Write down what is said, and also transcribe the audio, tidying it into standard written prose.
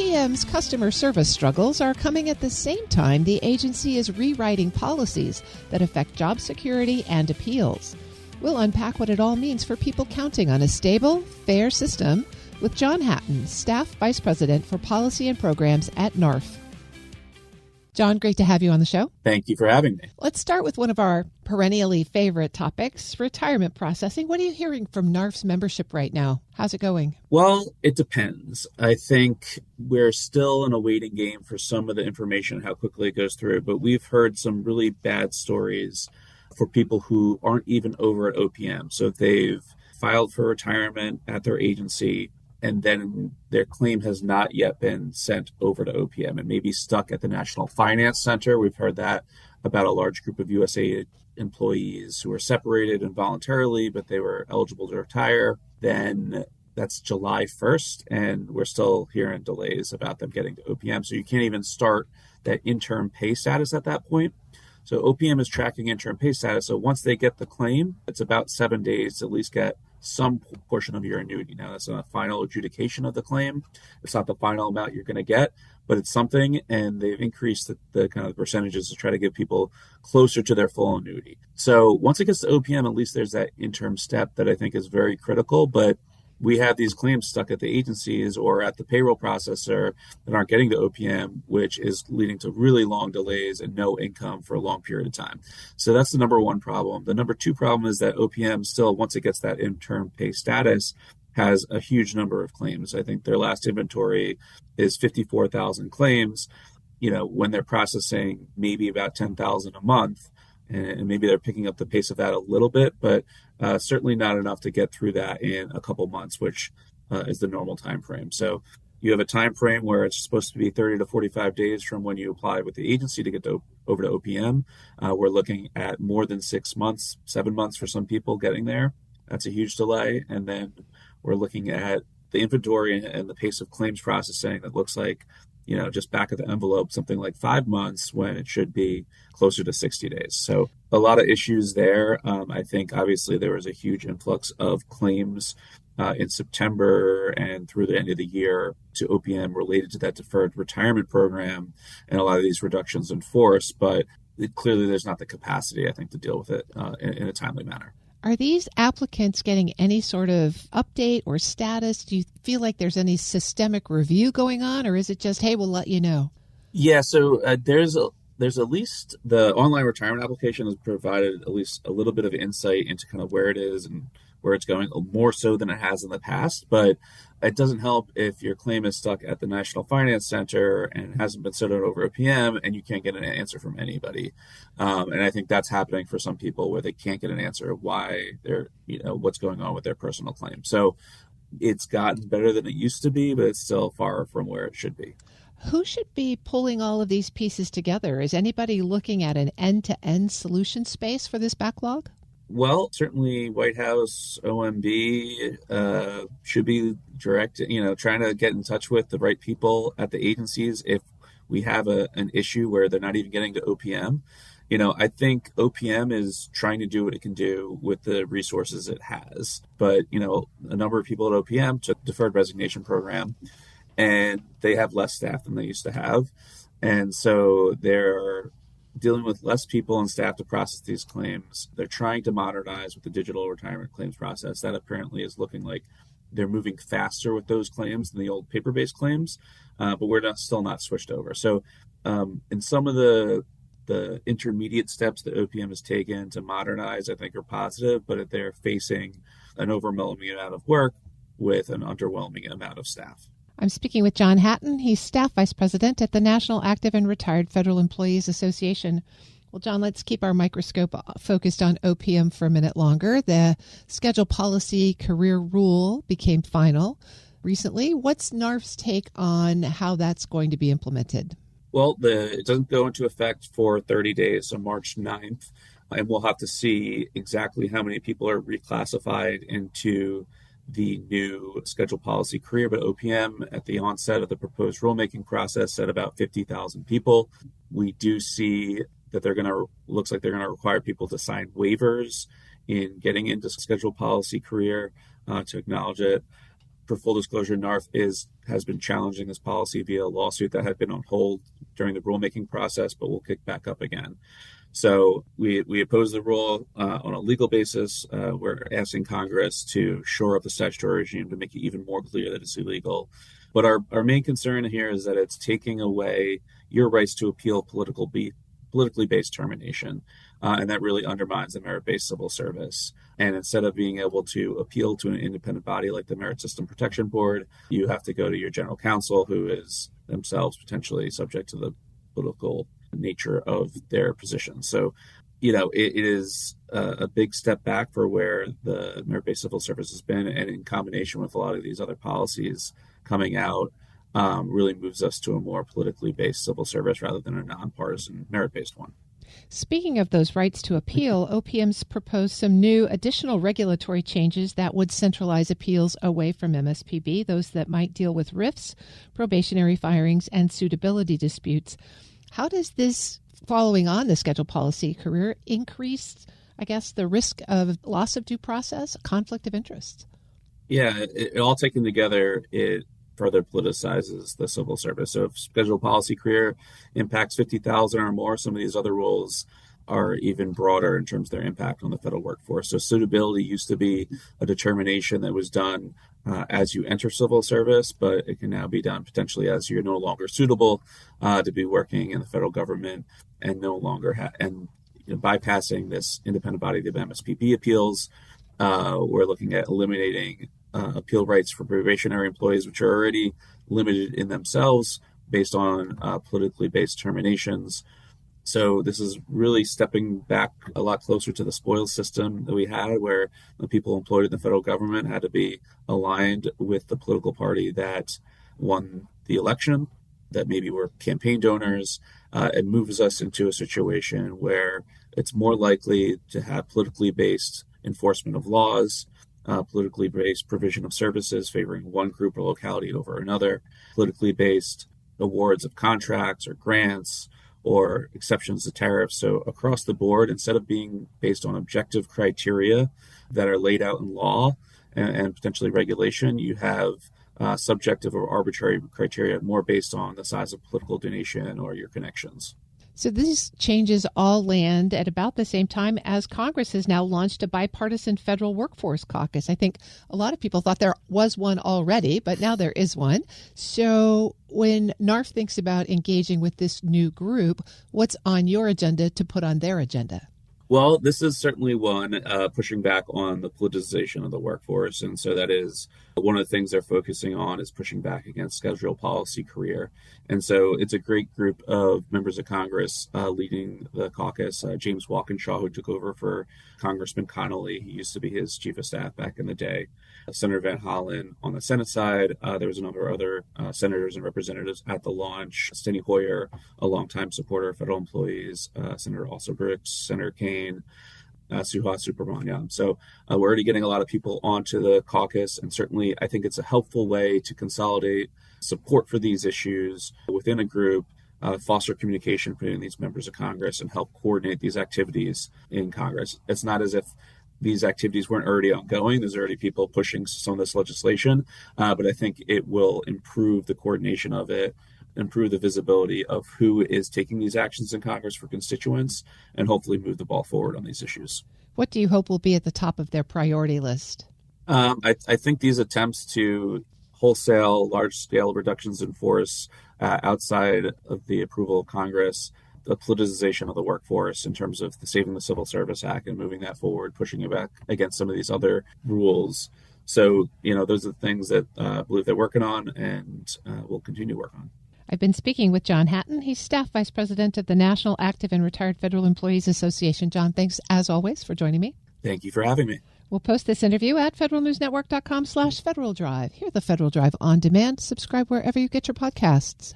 OPM's customer service struggles are coming at the same time the agency is rewriting policies that affect job security and appeals. We'll unpack what it all means for people counting on a stable, fair system with John Hatton, Staff Vice President for Policy and Programs at NARFE. John, great to have you on the show. Thank you for having me. Let's start with one of our perennially favorite topics, retirement processing. What are you hearing from NARFE's membership right now? How's it going? Well, it depends. I think we're still in a waiting game for some of the information, how quickly it goes through, but we've heard some really bad stories for people who aren't even over at OPM. So if they've filed for retirement at their agency, and then their claim has not yet been sent over to OPM and maybe stuck at the National Finance Center. We've heard that about a large group of USA employees who were separated involuntarily, but they were eligible to retire. Then that's July 1st, and we're still hearing delays about them getting to OPM. So you can't even start that interim pay status at that point. So OPM is tracking interim pay status. So once they get the claim, it's about 7 days to at least get some portion of your annuity. Now, that's not a final adjudication of the claim. It's not the final amount you're going to get, but it's something, and they've increased the kind of percentages to try to get people closer to their full annuity. So once it gets to OPM, at least there's that interim step that I think is very critical, but we have these claims stuck at the agencies or at the payroll processor that aren't getting to OPM, which is leading to really long delays and no income for a long period of time. So that's the number one problem. The number two problem is that OPM still, once it gets that interim pay status, has a huge number of claims. I think their last inventory is 54,000 claims, when they're processing maybe about 10,000 a month. And maybe they're picking up the pace of that a little bit, but certainly not enough to get through that in a couple months, which is the normal time frame. So you have a time frame where it's supposed to be 30 to 45 days from when you apply with the agency to get over to OPM. We're looking at more than 6 months, 7 months for some people getting there. That's a huge delay. And then we're looking at the inventory and the pace of claims processing that looks like, just back of the envelope, something like 5 months when it should be closer to 60 days. So a lot of issues there. I think obviously there was a huge influx of claims in September and through the end of the year to OPM related to that deferred retirement program and a lot of these reductions in force, but clearly there's not the capacity, I think, to deal with it in a timely manner. Are these applicants getting any sort of update or status? Do you feel like there's any systemic review going on, or is it just, hey, we'll let you know? Yeah, so there's at least the online retirement application has provided at least a little bit of insight into kind of where it is and where it's going, more so than it has in the past. But it doesn't help if your claim is stuck at the National Finance Center and hasn't been sent over OPM and you can't get an answer from anybody. And I think that's happening for some people where they can't get an answer of why they're, what's going on with their personal claim. So it's gotten better than it used to be, but it's still far from where it should be. Who should be pulling all of these pieces together? Is anybody looking at an end-to-end solution space for this backlog? Well, certainly White House, OMB should be trying to get in touch with the right people at the agencies if we have an issue where they're not even getting to OPM. I think OPM is trying to do what it can do with the resources it has. But, a number of people at OPM took deferred resignation program, and they have less staff than they used to have. And so they're dealing with less people and staff to process these claims. They're trying to modernize with the digital retirement claims process. That apparently is looking like they're moving faster with those claims than the old paper-based claims, but we're still not switched over. So in some of the intermediate steps that OPM has taken to modernize, I think, are positive, but they're facing an overwhelming amount of work with an underwhelming amount of staff. I'm speaking with John Hatton. He's Staff Vice President at the National Active and Retired Federal Employees Association. Well, John, let's keep our microscope focused on OPM for a minute longer. The schedule policy career rule became final recently. What's NARFE's take on how that's going to be implemented? Well, it doesn't go into effect for 30 days on March 9th, and we'll have to see exactly how many people are reclassified into the new schedule policy career, but OPM at the onset of the proposed rulemaking process said about 50,000 people. We do see that looks like they're going to require people to sign waivers in getting into schedule policy career to acknowledge it. for full disclosure, NARFE has been challenging this policy via a lawsuit that had been on hold during the rulemaking process, but will kick back up again. So we oppose the rule on a legal basis. We're asking Congress to shore up the statutory regime to make it even more clear that it's illegal. But our main concern here is that it's taking away your rights to appeal politically based termination. And that really undermines the merit-based civil service. And instead of being able to appeal to an independent body like the Merit System Protection Board, you have to go to your general counsel, who is themselves potentially subject to the political nature of their position. So, it is a big step back for where the merit-based civil service has been, and in combination with a lot of these other policies coming out, really moves us to a more politically based civil service rather than a nonpartisan merit-based one. Speaking of those rights to appeal, OPM's proposed some new additional regulatory changes that would centralize appeals away from MSPB, those that might deal with RIFs, probationary firings, and suitability disputes. How does this, following on the scheduled policy career, increase, the risk of loss of due process, conflict of interest? Yeah, it all taken together, it further politicizes the civil service. So if scheduled policy career impacts 50,000 or more, some of these other rules are even broader in terms of their impact on the federal workforce. So suitability used to be a determination that was done as you enter civil service, but it can now be done potentially as you're no longer suitable to be working in the federal government, and no longer bypassing this independent body, the MSPB appeals. We're looking at eliminating appeal rights for probationary employees, which are already limited in themselves based on politically based terminations. So this is really stepping back a lot closer to the spoils system that we had, where the people employed in the federal government had to be aligned with the political party that won the election, that maybe were campaign donors. It moves us into a situation where it's more likely to have politically based enforcement of laws, politically based provision of services favoring one group or locality over another, politically based awards of contracts or grants, or exceptions to tariffs. So across the board, instead of being based on objective criteria that are laid out in law and potentially regulation, you have subjective or arbitrary criteria more based on the size of political donation or your connections. So these changes all land at about the same time as Congress has now launched a bipartisan federal workforce caucus. I think a lot of people thought there was one already, but now there is one. So when NARFE thinks about engaging with this new group, what's on your agenda to put on their agenda? Well, this is certainly one pushing back on the politicization of the workforce. And so that is one of the things they're focusing on, is pushing back against scheduled policy career. And so it's a great group of members of Congress leading the caucus. James Walkinshaw, who took over for Congressman Connolly, he used to be his chief of staff back in the day. Senator Van Hollen on the Senate side. There was a number of other senators and representatives at the launch. Steny Hoyer, a longtime supporter of federal employees, Senator Alsa Brooks, Senator Kane, Suhas Subramaniam. So we're already getting a lot of people onto the caucus, and certainly I think it's a helpful way to consolidate support for these issues within a group, foster communication between these members of Congress, and help coordinate these activities in Congress. It's not as if these activities weren't already ongoing. There's already people pushing some of this legislation, but I think it will improve the coordination of it, improve the visibility of who is taking these actions in Congress for constituents, and hopefully move the ball forward on these issues. What do you hope will be at the top of their priority list? I think these attempts to wholesale, large-scale reductions in force outside of the approval of Congress, the politicization of the workforce in terms of the Saving the Civil Service Act and moving that forward, pushing it back against some of these other rules. So, those are the things that I believe they're working on, and will continue to work on. I've been speaking with John Hatton. He's Staff Vice President of the National Active and Retired Federal Employees Association. John, thanks as always for joining me. Thank you for having me. We'll post this interview at federalnewsnetwork.com/Federal Drive. Hear the Federal Drive on demand. Subscribe wherever you get your podcasts.